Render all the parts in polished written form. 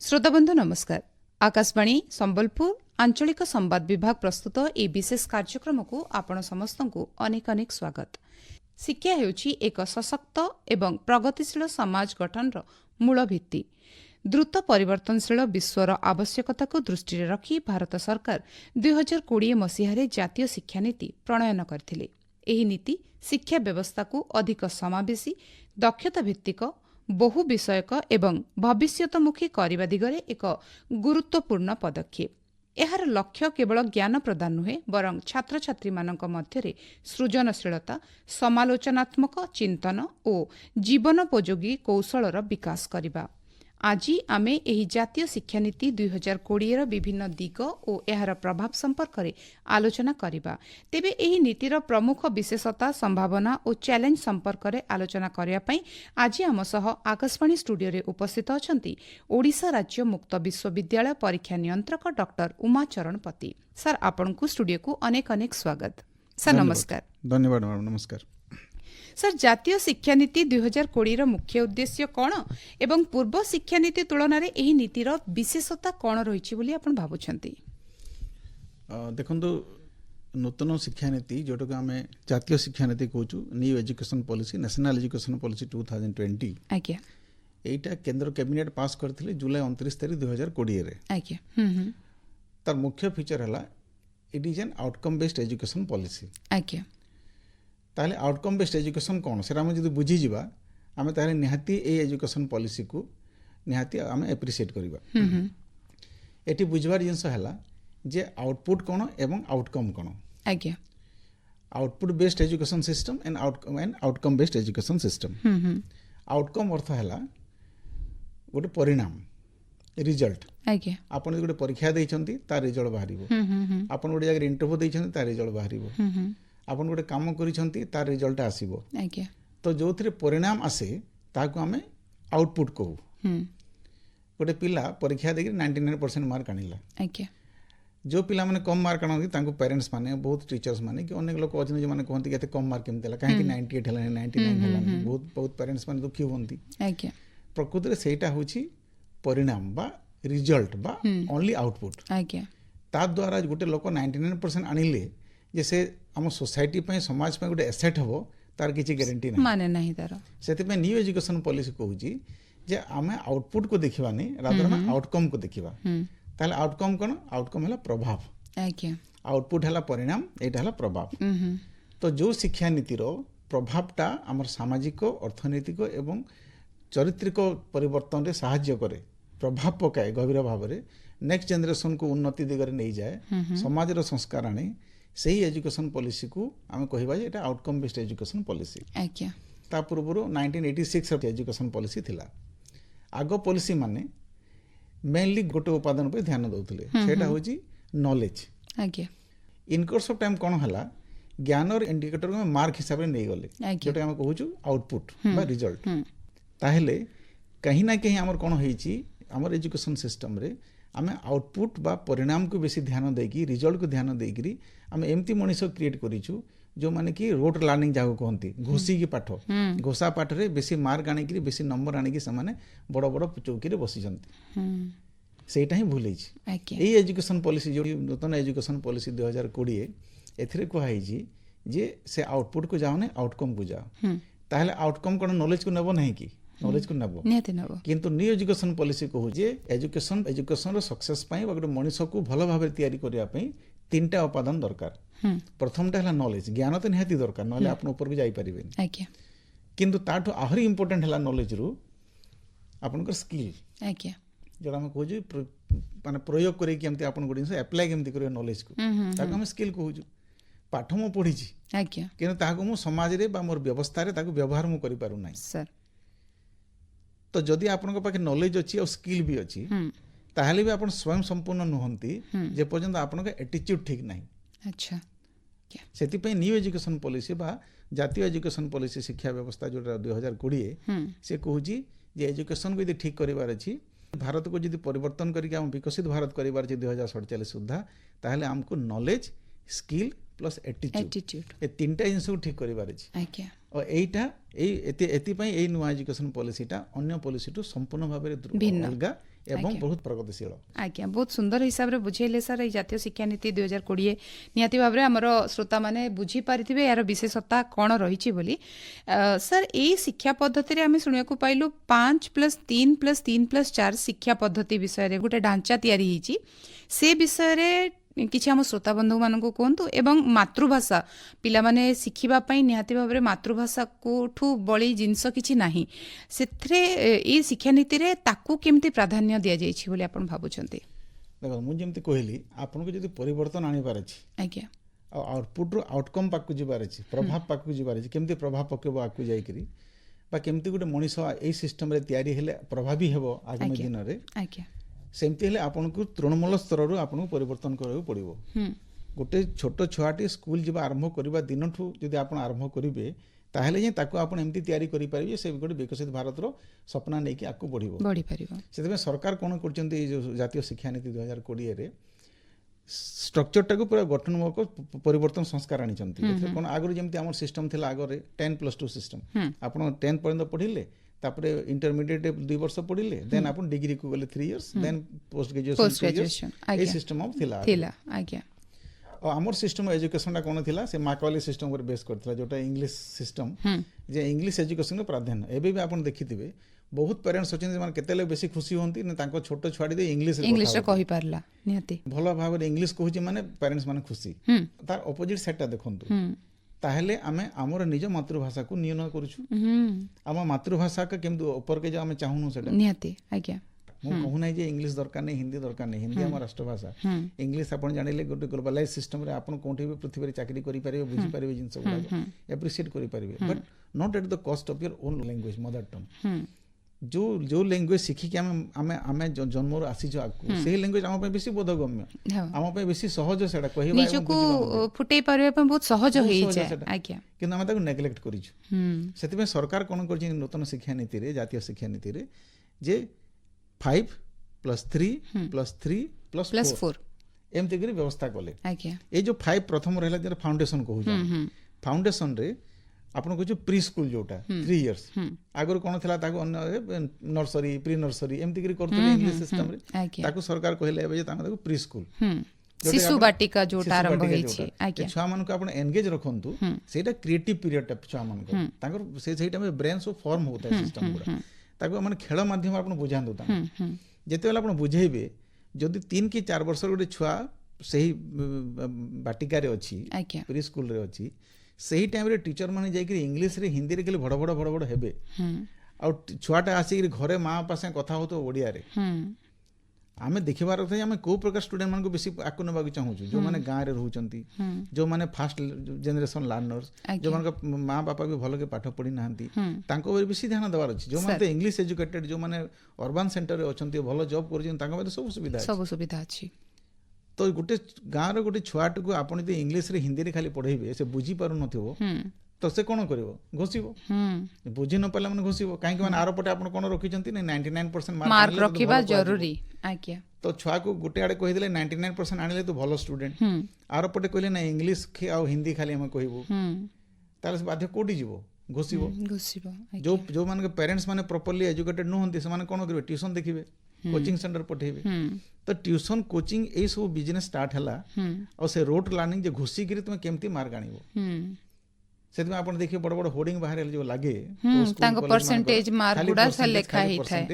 श्रोताबंधु नमस्कार। आकाशवाणी संबलपुर आंचलिक संवाद विभाग प्रस्तुत ए विशेष कार्यक्रम को आपण समस्त को अनेक अनेक स्वागत। शिक्षा हेउछि एक सशक्त एवं प्रगतिशील समाज गठनर मूल भित्ति। द्रुत परिवर्तनशील विश्वर आवश्यकता को दृष्टि रखी भारत सरकार 2020 मसीह जातीय शिक्षा नीति प्रणयन करथिले। एही नीति शिक्षा व्यवस्था को अधिक समावेशी, दक्षता भित्तिक, बहु विषयक एवं भविष्यतमुखी करने दिगरे एक गुरुत्वपूर्ण पदक्षेप। एहार लक्ष्य केवल ज्ञान प्रदान नुहे बरं छात्र छात्री मानक मध्यरे सृजनशीलता, समालोचनात्मक चिंतन और जीवनोपयोगी कौशलर विकास करिबा। आज आमे एही जातीय शिक्षा नीति 2020 र विभिन्न दिग और एहार प्रभाव संपर्क में आलोचना करिबा। तेबे एही नीतिर प्रमुख विशेषता, संभावना और चैलेंज संपर्क में आलोचना करिया पई आज आम सह आकाशवाणी स्टूडियो रे उपस्थित अछंती ओडिशा राज्य मुक्त विश्वविद्यालय परीक्षा नियंत्रक डॉक्टर उमाचरण पति। सर, आपनकु स्टूडियो को अनेक अनेक स्वागत। सर नमस्कार। धन्यवाद मैडम, नमस्कार। सर, जातीय शिक्षा नीति 2020 र मुख्य उद्देश्य कौन एवं पूर्व शिक्षा नीति तुलन में एही नीतिर विशेषता कौन रही बोली आपण भाबुछंती? देखंतु नूतन शिक्षा नीति जोटा आम जातीय शिक्षा नीति कहूँ, new education policy, national education policy 2020। आज्ञा एटा केंद्र कैबिनेट पास करथिले जुलाई 29 तारिख 2020 रे। आज्ञा तार मुख्य फीचर हला it is an outcome based education policy. आज्ञा ताहले आउटकम बेस्ड एजुकेशन कौन से जब बुझी जावा आम ताहले निहाती ए एजुकेशन पॉलिसी को निहाती आम एप्रिशिएट करबा। एटी बुझवार जिनस हला जे आउटपुट कौन एवं आउटकम कौन। आज्ञा output based education system and outcome based education system. Outcome अर्थ हला गोटे परिणाम, रिजल्ट। आज्ञा आपन गोटे परीक्षा देइछंती तार रिजल्ट बाहरिबो। आपन गोटे जगह इंटरव्यू देइछंती तार रिजल्ट बाहरिबो। आपन गोटे काम करिछंती तार रिजल्ट आसीबो। आज्ञा तो जोथिरे परिणाम आसे ताको आमे आउटपुट कहू। गोटे पिला परीक्षा देके 99% मार्क आनिला। आज्ञा जो पिला माने कम मार्क आनंती तांको पेरेंट्स माने, बहुत टीचर्स माने कि अनेक लोक अछन जे माने कहंती केते कम मार्क केमतेला, काहे कि 98 हला 99 हला, बहुत पेरेंट्स माने दुखी होंती। आज्ञा प्रकृति रे सेटा होची परिणाम बा रिजल्ट बा ओनली आउटपुट। आज्ञा ता द्वारा गोटे लोक 99% आनिले जे से आम सोसाइटी पे, समाज पे गोटे एसेट हबो तार किछि गारंटी नै माने नहीं तार। सेति पे न्यू एजुकेशन पॉलिसी कहूची जे आमे आउटपुट को देखिबा नै, रादर में आउटकम को देखिबा। ताले आउटकम कोन? आउटकम हला प्रभाव। आज्ञा आउटपुट हला परिणाम, एटा हला प्रभाव। तो जो शिक्षा नीति रो प्रभावटा हमर सामाजिक, अर्थनैतिक एवं चारित्रिक परिवर्तन रे सहाय्य करे, प्रभाव पकाए गभीर भाव रे, नेक्स्ट जनरेशन को उन्नति दिगरे नै जाए, समाज रो संस्कार आने, सही एजुकेशन पॉलिसी को आम कहबा जे एटा आउटकम बेस्ड एजुकेशन पॉलिसी। आज्ञा ता पूर्व 1986 एजुकेशन पॉलिसी थिला। आगो पॉलिसी माने मेनली गोटे उपादान पे ध्यान दउथिले, सेटा होची नॉलेज। आज्ञा इन कोर्स ऑफ टाइम कोन हला ज्ञान और इंडिकेटर को मार्क हिसाब रे नै गले, जोटा हम कहूछु आउटपुट बा रिजल्ट। ताहेले कहीं ना कहीं हमर कोन होईची, हमर एजुकेशन सिस्टम रे आमे आउटपुट बा परिणाम को बेसी ध्यान देकी, रिजल्ट को ध्यान देकी आमे एमती मनीष क्रिएट करिछु जो माने कि रोट लर्निंग जाको कहंती, घोसी की पाठ, घोषा पाठ रे बेसी मार्क आने की, बेसी नंबर आने की समाने बड़ बड़ चौकी रे बसी जंती। सेटा ही भूलेछि। एई एजुकेशन पॉलिसी जो नूतन एजुकेशन पॉलिसी 2020 एथिरे को हाइजी जे से आउटपुट को जाओ ने आउटकम को जाओ। ताहले आउटकम कोन नॉलेज को नेबो नहीं कि नॉलेज को नेबो नियते नेबो। किंतु न्यू एजुकेशन पॉलिसी कहू जे एजुकेशन रो सक्सेस पई बा मनीष को भलो भाबे तयारी करिया पई तीनटा उपादान दरकार। प्रथमटा हला नॉलेज, ज्ञान तो निहाती दरकार, नले आपन ऊपर को जाई परिबेन। आज्ञा किंतु ताठो आहुरी इंपोर्टेंट हला नॉलेज रु आपन को स्किल। आज्ञा जोरा हम कहू जे माने प्रयोग करे कि हमते आपन गुडिन से अप्लाई केमति करे नॉलेज को, ताको हम स्किल कहू जे। पाठ मो पढी छी, आज्ञा किंतु ताको मो समाज रे बा मोर व्यवस्था रे ताको व्यवहार मो करि पारु नै। सर तो जदि आपन पाखे नॉलेज अच्छी और स्किल भी अच्छी, ताहले भी आपन स्वयं संपूर्ण नुहंती जे पर्यंत आपन का एटीट्यूड ठीक नहीं। अच्छा सेति पे न्यू एजुकेशन पॉलिसी बा जातीय एजुकेशन पॉलिसी शिक्षा व्यवस्था जो 2020 से कहूची जे एजुकेशन को यदि ठीक करिवार अछि, भारत को यदि परिवर्तन करके हम विकसित भारत करिवार अछि 2047 सुद्धा, ताहले हमको नॉलेज, स्किल प्लस एटीट्यूड ए तीनटा जिनिस को ठीक करिवार अछि। आज्ञा और एटा एति पई ए नुवा एजुकेशन पॉलिसीटा अन्य पॉलिसी टू संपूर्ण भाबरे अलगा ଏବଂ ବହୁତ ପ୍ରଗତିଶୀଳ। ଆଜ୍ଞା, ବହୁତ ସୁନ୍ଦର ହିସାବରେ ବୁଝେଇଲେ ସାର୍ ଏଇ ଜାତୀୟ ଶିକ୍ଷାନୀତି 2020। ନିହାତି ଭାବରେ ଆମର ଶ୍ରୋତାମାନେ ବୁଝିପାରିଥିବେ ଏହାର ବିଶେଷତା କ'ଣ ରହିଛି ବୋଲି। ସାର୍ ଏଇ ଶିକ୍ଷା ପଦ୍ଧତିରେ ଆମେ ଶୁଣିବାକୁ ପାଇଲୁ 5+3+3+4 ଶିକ୍ଷା ପଦ୍ଧତି ବିଷୟରେ ଗୋଟେ ଢାଞ୍ଚା ତିଆରି ହେଇଛି। ସେ ବିଷୟରେ କିଛି ଆମ ଶ୍ରୋତାବନ୍ଧୁମାନଙ୍କୁ କୁହନ୍ତୁ। ଏବଂ ମାତୃଭାଷା ପିଲାମାନେ ଶିଖିବା ପାଇଁ ନିହାତି ଭାବରେ ମାତୃଭାଷାଠୁ ବଳି ଜିନିଷ କିଛି ନାହିଁ, ସେଥିରେ ଏଇ ଶିକ୍ଷାନୀତିରେ ତାକୁ କେମିତି ପ୍ରାଧାନ୍ୟ ଦିଆଯାଇଛି ବୋଲି ଆପଣ ଭାବୁଛନ୍ତି? ଦେଖ, ମୁଁ ଯେମିତି କହିଲି ଆପଣଙ୍କୁ ଯଦି ପରିବର୍ତ୍ତନ ଆଣିବାର ଅଛି, ଆଜ୍ଞା, ଆଉ ଆଉଟପୁଟ୍ରୁ ଆଉଟକମ୍ ପାଖକୁ ଯିବାର ଅଛି, ପ୍ରଭାବ ପାଖକୁ ଯିବାର ଅଛି, କେମିତି ପ୍ରଭାବ ପକାଇବ ଆଗକୁ ଯାଇକରି, ବା କେମିତି ଗୋଟେ ମଣିଷ ଏଇ ସିଷ୍ଟମରେ ତିଆରି ହେଲେ ପ୍ରଭାବୀ ହେବ ଆଗାମୀ ଦିନରେ, ଆଜ୍ଞା, ସେମିତି ହେଲେ ଆପଣଙ୍କୁ ତୃଣମୂଳ ସ୍ତରରୁ ଆପଣଙ୍କୁ ପରିବର୍ତ୍ତନ କରିବାକୁ ପଡ଼ିବ। ଗୋଟେ ଛୋଟ ଛୁଆଟି ସ୍କୁଲ ଯିବା ଆରମ୍ଭ କରିବା ଦିନଠୁ ଯଦି ଆପଣ ଆରମ୍ଭ କରିବେ, ତାହେଲେ ହିଁ ତାକୁ ଆପଣ ଏମିତି ତିଆରି କରିପାରିବେ ସେ ଗୋଟେ ବିକଶିତ ଭାରତର ସ୍ୱପ୍ନ ନେଇକି ଆଗକୁ ବଢ଼ିପାରିବ। ସେଥିପାଇଁ ସରକାର କ'ଣ କରୁଛନ୍ତି, ଏଇ ଯେଉଁ ଜାତୀୟ ଶିକ୍ଷାନୀତି 2020ରେ ଷ୍ଟ୍ରକ୍ଚରଟାକୁ ପୁରା ଗଠନମୂଳକ ପରିବର୍ତ୍ତନ ସଂସ୍କାର ଆଣିଛନ୍ତି। ଏଥିରେ କ'ଣ ଆଗରୁ ଯେମିତି ଆମର ସିଷ୍ଟମ ଥିଲା, ଆଗରେ 10+2 ସିଷ୍ଟମ, ଆପଣ 10 ପର୍ଯ୍ୟନ୍ତ ପଢ଼ିଲେ, ତାପରେ ଇଣ୍ଟରମିଡିଏଟ୍ 2 ବର୍ଷ ପଢ଼ିଲେ, ଦେନ୍ ଆପଣ ଡିଗ୍ରୀକୁ ଗଲେ 3 ଇୟର୍ସ, ଦେନ୍ ପୋଷ୍ଟ ଗ୍ରାଜୁଏସନ୍ 2 ଇୟର୍ସ, ଏଇ ସିଷ୍ଟମ ଥିଲା। ଆଜ୍ଞା, ଆଉ ଆମର ସିଷ୍ଟମ ଏଜୁକେସନଟା କ'ଣ ଥିଲା, ସେ ମାକାଲି ସିଷ୍ଟମ ଉପରେ ବେସ୍ କରିଥିଲା, ଯୋଉଟା ଇଂଲିଶ ସିଷ୍ଟମ, ଯେ ଇଂଲିଶ ଏଜୁକେସନର ପ୍ରାଧାନ୍ୟ। ଏବେ ବି ଆପଣ ଦେଖିଥିବେ ବହୁତ ପ୍ୟାରେଣ୍ଟସ୍ ଅଛନ୍ତି ସେମାନେ କେତେବେଳେ ବେଶୀ ଖୁସି ହୁଅନ୍ତି ନା ତାଙ୍କ ଛୋଟ ଛୁଆଟି ଦେଇ ଇଂଲିଶରେ କହିପାରିଲା, ନିହାତି ଭଲ ଭାବରେ ଇଂଲିଶ କହୁଛି ମାନେ ପ୍ୟାରେଣ୍ଟସ୍ ମାନେ ଖୁସି। ତାର ଅପୋଜିଟ୍ ସାଇଡ୍ଟା ଦେଖନ୍ତୁ, ତାହେଲେ ଆମେ ଆମର ନିଜ ମାତୃଭାଷାକୁ ନ୍ୟୁନ କରୁଛୁ। ଆମ ମାତୃଭାଷାକୁ କେମିତି ଉପରକେ ଯେ ଆମେ ଚାହୁଁନୁ ସେଟା ନିହାତି। ଆଜ୍ଞା, ମୁଁ କହୁନାହିଁ ଯେ ଇଂଲିଶ ଦରକାର ନାହିଁ, ହିନ୍ଦୀ ଦରକାର ନାହିଁ, ହିନ୍ଦୀ ଆମ ରାଷ୍ଟ୍ରଭାଷା। ଇଂଲିଶ ଆପଣ ଜାଣିଲେ ଗୋଟେ ଗ୍ଲୋବାଲାଇଜ ସିଷ୍ଟମରେ ଆପଣ କୋଉଠି ବି ପୃଥିବୀରେ ଚାକିରି କରିପାରିବେ, ବୁଝିପାରିବେ ଜିନିଷ ଗୁଡ଼ାକ, ଆପ୍ରିସିଏଟ୍ କରିପାରିବେ, but not at the cost of your own language, mother tongue. ଯୋଉ ଲାଙ୍ଗୁଏଜ ଶିଖିକି ଆମେ ଜନ୍ମରୁ ଆସିଛୁ ଆଗକୁ, ସେଇ ଲାଙ୍ଗୁଏଜ ଆମ ପାଇଁ ବେଶୀ ବୋଧଗମ୍ୟ, ଆମ ପାଇଁ ବେଶୀ ସହଜ, ସେଟା କହିବା ନିଜକୁ ଫୁଟେଇ ପାରିବା ପାଇଁ ବହୁତ ସହଜ ହେଇଯାଏ। ଆଜ୍ଞା, କିନ୍ତୁ ଆମେ ତାକୁ ନେଗ୍ଲେକ୍ଟ କରିଛୁ। ସେଥିପାଇଁ ସରକାର କ'ଣ କରିଛନ୍ତି ନୂତନ ଶିକ୍ଷାନୀତିରେ, ଜାତୀୟ ଶିକ୍ଷାନୀତିରେ, ଯେ 5+3+3+4 ଏମିତି କରି ବ୍ୟବସ୍ଥା କଲେ। ଏଇ ଯୋଉ 5 ପ୍ରଥମ ରହିଲା ଯେଟା ଫାଉଣ୍ଡେସନ କହୁଛୁ, ଫାଉଣ୍ଡେସନରେ ଆପଣ କହୁଛୁ ପ୍ରି ସ୍କୁଲ, ଯୋଉଟା 3 ଇୟର୍ସ, ଆଗରୁ କ'ଣ ଥିଲା ତାକୁ ଅନ୍ୟ ନର୍ସରୀ, ପ୍ରି ନର୍ସରୀ ଏମିତି କରି କରୁଥିଲେ ଇଂଲିଶ ସିଷ୍ଟମରେ, ତାକୁ ସରକାର କହିଲେ ଏବେ ଯେ ତାକୁ ପ୍ରି ସ୍କୁଲ, ଶିଶୁ ବାଟିକା ଯୋଉଟା ଆରମ୍ଭ ହେଇଛି। ଛୁଆମାନଙ୍କୁ ଆପଣ ଏନଗେଜ ରଖନ୍ତୁ, ସେଇଟା କ୍ରିଏଟିଭ ପିରିୟଡଟା ଛୁଆମାନଙ୍କର, ତାଙ୍କର ସେଇଟା ବ୍ରେନ ସବୁ ଫର୍ମ ହଉଥାଏ ସିଷ୍ଟମ ଗୁଡ଼ା, ତାକୁ ମାନେ ଖେଳ ମାଧ୍ୟମରେ ଆପଣ ବୁଝାନ୍ତୁ ତାଙ୍କୁ। ଯେତେବେଳେ ଆପଣ ବୁଝେଇବେ, ଯଦି 3 କି 4 ବର୍ଷର ଗୋଟେ ଛୁଆ ସେହି ବାଟିକାରେ ଅଛି, ପ୍ରି ସ୍କୁଲରେ ଅଛି, ସେହି ଟାଇମରେ ଟିଚର ମାନେ ଯାଇକି ଇଂଲିଶରେ ହିନ୍ଦୀରେ ଖାଲି ଭଡ଼ ଭଡ଼ ହେବେ, ଆଉ ଛୁଆଟା ଆସିକି ଘରେ ମା ବାପା ସାଙ୍ଗେ କଥା ହଉଥିବ ଓଡ଼ିଆରେ। ଆମେ ଦେଖିବାର କଥା ଆମେ କୋଉ ପ୍ରକାର ଷ୍ଟୁଡେଣ୍ଟ ମାନଙ୍କୁ ବେଶୀ ଆଗକୁ ନେବାକୁ ଚାହୁଁଛୁ, ଯୋଉମାନେ ଗାଁରେ ରହୁଛନ୍ତି, ଯୋଉମାନେ ଫାଷ୍ଟ ଜେନେରେସନ ଲାର୍ନର୍ସ, ଯୋଉମାନଙ୍କ ମା ବାପା ବି ଭଲକେ ପାଠ ପଢି ନାହାନ୍ତି, ତାଙ୍କ ଉପରେ ବେଶୀ ଧ୍ୟାନ ଦେବାର ଅଛି। ଯୋଉମାନେ ତ ଇଂଲିଶ ଏଜୁକେଟେଡ, ଯୋଉମାନେ ଅର୍ବାନ ସେଣ୍ଟରରେ ଅଛନ୍ତି, ଭଲ ଜବ୍ କରୁଛନ୍ତି, ତାଙ୍କ ପାଇଁ ସବୁ ସୁବିଧା ଅଛି। ତ ଗୋଟେ ଗାଁର ଗୋଟେ ଛୁଆଟିକୁ ଆପଣ ଯଦି ଇଂଲିଶରେ ହିନ୍ଦୀରେ ଖାଲି ପଢେଇବେ, ସେ ବୁଝିପାରୁନଥିବ, ତ ସେ କ'ଣ କରିବ, ଘୋଷିବ। ବୁଝି ନ ପାରିଲା ମାନେ ଘୋଷିବ, କାହିଁକି ମାନେ ଆର ପଟେ ଆପଣ କ'ଣ ରଖିଛନ୍ତି ନା 99% ମାର୍କ ରଖିବା ଜରୁରୀ। ତ ଛୁଆକୁ ଗୋଟେ ଆଡେ କହିଦେଲେ 99% ଆଣିଲେ ତୁ ଭଲ ଷ୍ଟୁଡେଣ୍ଟ, ଆର ପଟେ କହିଲେ ନା ଇଂଲିଶ ଆଉ ହିନ୍ଦୀ ଖାଲି ଆମେ କହିବୁ, ତାହେଲେ ସେ ବାଧ୍ୟ କୋଉଠି ଯିବ, ଘୋଷିବ। ଯୋଉମାନଙ୍କ ପ୍ୟାରେଣ୍ଟସ୍ ମାନେ ପ୍ରପରଲି ଏଜୁକେଟେଡ ନୁହନ୍ତି, ସେମାନେ କ'ଣ କରିବେ, ଟ୍ୟୁସନ ଦେଖିବେ, କୋଚିଂ ସେଣ୍ଟର ପଠେଇବେ। ତ ଟ୍ୟୁସନ, କୋଚିଂ ଏଇ ସବୁ ବିଜନେସ ଷ୍ଟାର୍ଟ ହେଲା, ଆଉ ସେ ରୋଟ୍ ଲର୍ଣ୍ଣିଂ ଯେ ଘୋଷିକିରି ତୁମେ କେମିତି ମାର୍କ ଆଣିବ। ସେଥିପାଇଁ ଆପଣ ଦେଖିବେ ବଡ଼ ବଡ଼ ହୋର୍ଡିଂ ବାହାରେ ଯୋଉ ଲାଗେ, ତାଙ୍କ ପରସେଣ୍ଟେଜ ମାର୍କ ଗୁଡ଼ା ଲେଖା ହେଇଥାଏ।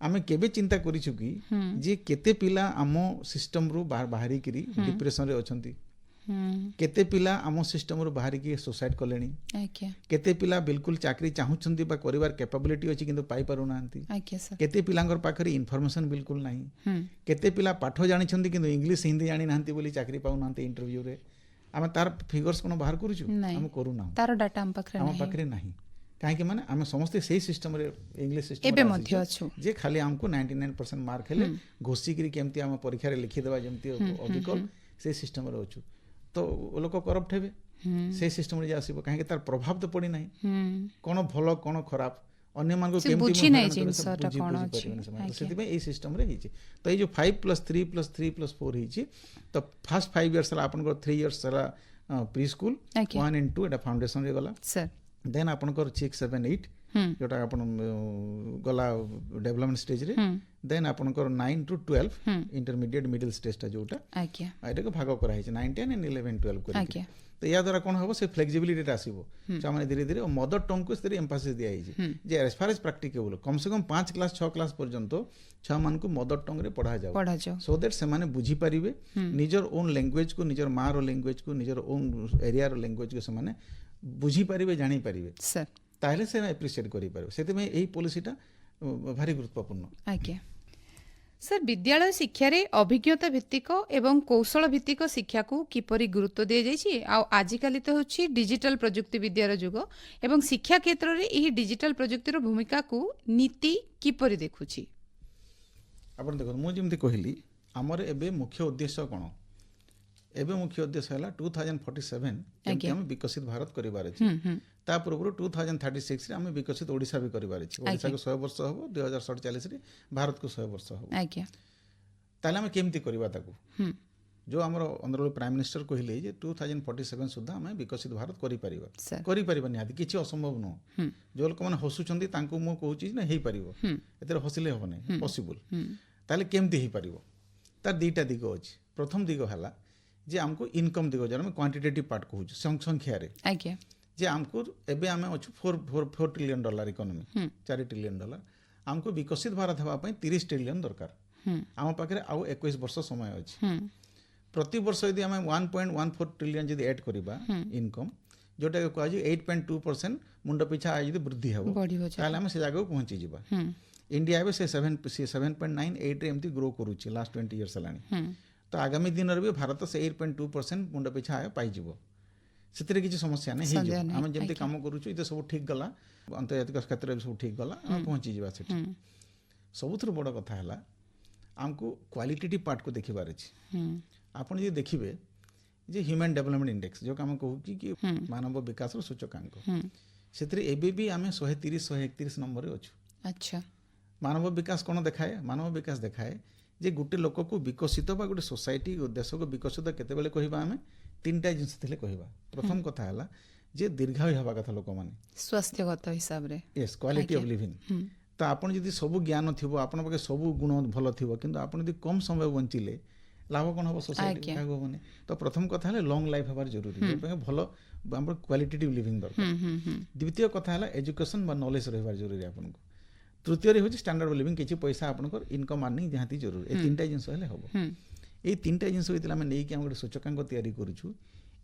ଆମେ କେବେ ଚିନ୍ତା କରିଛୁ କି ଯେ କେତେ ପିଲା ଆମ ସିଷ୍ଟମରୁ ବାହାରିକିରି ଡିପ୍ରେସନରେ ଅଛନ୍ତି, କେତେ ପିଲା ଆମ ସିଷ୍ଟମରୁ ବାହାରିକି ସୁସାଇଡ୍ କଲେଣି, କେତେ ପିଲା ବିଲକୁଲ ଚାକିରି ଚାହୁଁଛନ୍ତି ବା କରିବାର କ୍ୟାପାବିଲିଟି ଅଛି କିନ୍ତୁ ପାଇପାରୁନାହାନ୍ତି, କେତେ ପିଲାଙ୍କର ପାଖରେ ଇନଫର୍ମେସନ ବିଲକୁଲ ନାହିଁ, କେତେ ପିଲା ପାଠ ଜାଣିଛନ୍ତି କିନ୍ତୁ ଇଂଲିଶ ହିନ୍ଦୀ ଜାଣିନାହାନ୍ତି ବୋଲି ଚାକିରି ପାଉନାହାନ୍ତି ଇଣ୍ଟରଭ୍ୟୁରେ। ଆମେ ତାର ଫିଗର୍ସ କ'ଣ ବାହାର କରୁଛୁ, ଆମେ କରୁନାହୁଁ, ତାର ଡାଟା ଆମ ପାଖରେ ନାହିଁ। କାହିଁକି ମାନେ ଆମେ ସମସ୍ତେ ସେଇ ସିଷ୍ଟମରେ ଇଂଲିଶ ସିଷ୍ଟମ ଯେ ଖାଲି ଆମକୁ 99% ମାର୍କ ହେଲେ ଘୋଷିକିରି କେମିତି ଆମେ ପରୀକ୍ଷାରେ ଲେଖିଦେବା ଯେମିତି ଅଧିକ, ସେଇ ସିଷ୍ଟମରେ ଅଛୁ। ତ ଲୋକ କରପ୍ଟ ହେବେ ସେଇ ସିଷ୍ଟମରେ ଯେ ଆସିବ, କାହିଁକି ତାର ପ୍ରଭାବ ତ ପଡ଼ିନାହିଁ, କ'ଣ ଭଲ କ'ଣ ଖରାପ, ଅନ୍ୟମାନଙ୍କୁ କେମିତି ସେଥିପାଇଁ ଏଇ ସିଷ୍ଟମରେ ହେଇଛି। ତ ଏଇ ଯୋଉ 5+3+3+4 ହେଇଛି, ତ ଫାର୍ଷ୍ଟ 5 ଇୟର୍ସ ହେଲା ଆପଣଙ୍କର, 3 ଇୟର୍ସ ହେଲା ପ୍ରି ସ୍କୁଲ, 1 and 2 ଏଟା ଫାଉଣ୍ଡେସନରେ ଗଲା, ଦେନ୍ ଆପଣଙ୍କର 6, 7, 8 जोटा आपण गला डेवलपमेंट स्टेज रे देन आपनकर 9 टू 12 इंटरमीडिएट मिडिल स्टेज टा जोटा आज्ञा एटा को भाग करा है 9 10 एंड 11 12 कर आज्ञा तो या द्वारा कौन हम से फ्लेक्सिबिलिटी आसो छुआ धीरे धीरे धीरे टंग को एम्फासिस दिखाई एज फार एज प्राक्टिकेबल कम से कम 5 क्लास 6 क्लास पर्यंत छुआ मान को मदर टंग रे पढ़ा जाओ सो दैट से माने बुझी पारिबे निजर ओन लैंग्वेज को निजर माँ रो लैंग्वेज को निजर ओन एरिया रो लैंग्वेज को से माने बुझी पारिबे जानी पारिबे सर ताहले से एप्रिशिएट करि पारिबे सेते में एही पॉलिसीटा भारी गुरुत्वपूर्ण आज्ञा सर विद्यालय शिक्षा रे अभिज्ञता भित्तिक एवं कौशल भित्तिक शिक्षा को किपरि गुरुत्व दिया जायछि आ आजिकाली तो होछि डिजिटल प्रजुक्ति विद्यार युग एवं शिक्षा क्षेत्र रे एही डिजिटल प्रजुक्तिर भूमिका को नीति किपरि देखुछि आपण देखो मु जेमति कहिली हमर एबे मुख्य उद्देश्य कोन एबे मुख्य उद्देश्य हला 2047 जेमति हम विकसित भारत करिबार अछि ता पूर्व 2036 रे हम विकसित ओडिशा भी करिबार अछि ओडिशा को 100 वर्ष हबो 2047 रे भारत को 100 वर्ष हबो आज्ञा ताले हम केमति करिबा ताकू जो हमर ऑनरेबल प्राइम मिनिस्टर कहिले जे 2047 सुद्धा हम विकसित भारत करि परिबा निहाती किछि असंभव न जो लोक माने हसुचंदी तांको मु कहूची ना हेई परिबो एतरे हसिले हो नै पॉसिबल ताले केमति हेई परिबो तार दुईटा दिग अछि प्रथम दिग हला जे हमको इनकम दिग जरा हम क्वांटिटेटिव पार्ट कहूछ संख्या रे आज्ञा जे हमको एबे हमें अच्छु 4 trillion dollar economy 4 trillion dollar हमको विकसित भारत हवा पई 30 ट्रिलियन दरकार आम पाखरे आउ 21 वर्ष समय अछि प्रति वर्ष यदि हमें 1.14 ट्रिलियन यदि ऐड करिबा इनकम जोटा को आज 8.2% मुंड पिछा यदि वृद्धि हो ताले हम से जगह पहुंची जिबा इंडिया एबे से 7.98 रे एमती ग्रो करूची लास्ट 20 इयर्स लानी तो आगामी दिन रे भी भारत से 8.2% मुंड पिछा आय पाई जिवो सेतरे किछि समस्या नै हे हम जेमते काम करूछु इते सब ठीक गला अंतर्जातिक क्षेत्र रे सब ठीक गला हम पहुंची जिबा सेठी सबुथुर बड़ कथा हला हमको क्वालिटेटिव पार्ट को देखिबार अछि आपण जे देखिबे जे ह्यूमन डेवलपमेंट इंडेक्स जो काम कहू कि मानव विकास रो सूचकांक सेतरे एबे भी हमें 130 131 नंबर रे अछु अच्छा मानव विकास कोन देखाए मानव विकास देखाए जे गुटे लोक को विकसित बा गुटे सोसाइटी देश को विकसित केते बेले कहिबा हमें तीनटा जिंस थिले कहिबा प्रथम कथा हला जे दीर्घायु हवा कथा लोक माने स्वास्थ्यगत हिसाब रे यस क्वालिटी ऑफ लिविंग तो आपण जदि सब ज्ञान थिबो आपण पके सब गुण भलो थिबो किंतु आपण जदि कम समय बंचिले लाभ कोन हो सोसाइटी लाभ होने तो प्रथम कथा हला लॉन्ग लाइफ हबार जरूरी जे पके भलो हमर क्वालिटेटिव लिविंग दरकार द्वितीय कथा हला एजुकेशन बा नॉलेज रहबार जरूरी आपण को तृतीय रे होची स्टैंडर्ड ऑफ लिविंग किछि पैसा आपनकर इनकम अर्निंग जहाती जरूरी ए तीनटा जिंस हेले होबो ए तीनटा जिंस होइतला हम नेकी हम गोटे सूचकांक तयारी करूछु